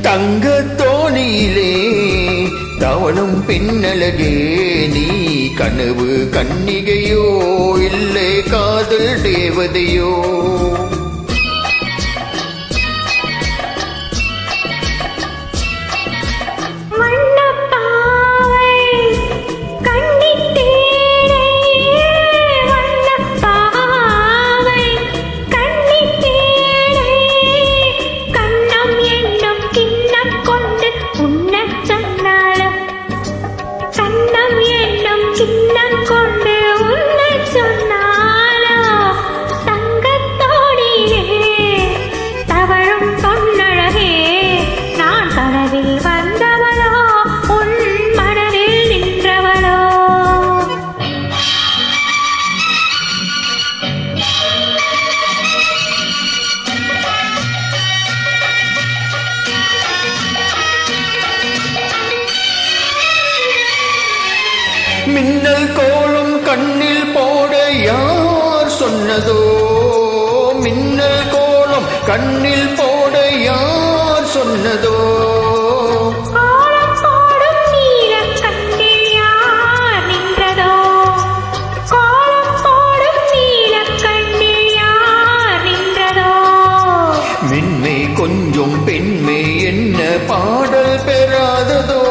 தங்க தோணியிலே தவளும் பின்னழகே நீ கனவு கன்னிகையோ இல்லை காதல் தேவதையோ மின்னல் கோலம் கண்ணில் போட யார் சொன்னதோ மின்னல் கோலம் கண்ணில் போட யார் சொன்னதோ மென்மை கொஞ்சம் பெண்மை என்ன பாடல் பெறாததோ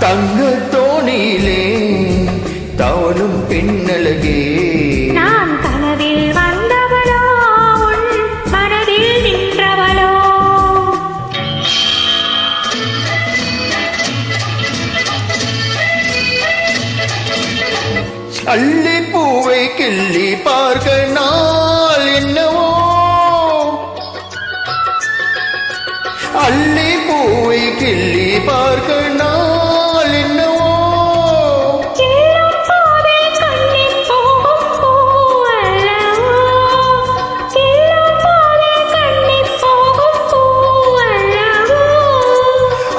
தங்க தோணியிலே தவளும் பெண்ணழகே நான் கனவில் வந்தவளோ உன் மனதில் நின்றவளோ அள்ளி பூவை கிள்ளி பார்க்க நாள் என்னவோ அள்ளி பூவை கிள்ளி பார்க்க நாள் என்னவோ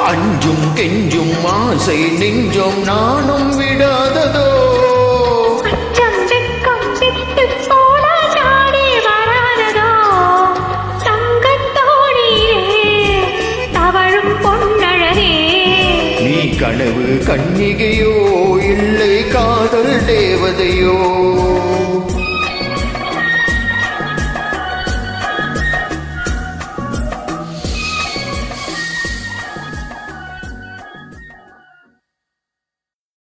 அஞ்சும் கெஞ்சும் ஆசை நெஞ்சும் நானும் விடாததோ கனவு கன்னிகையோ இல்லை காதல் தேவதையோ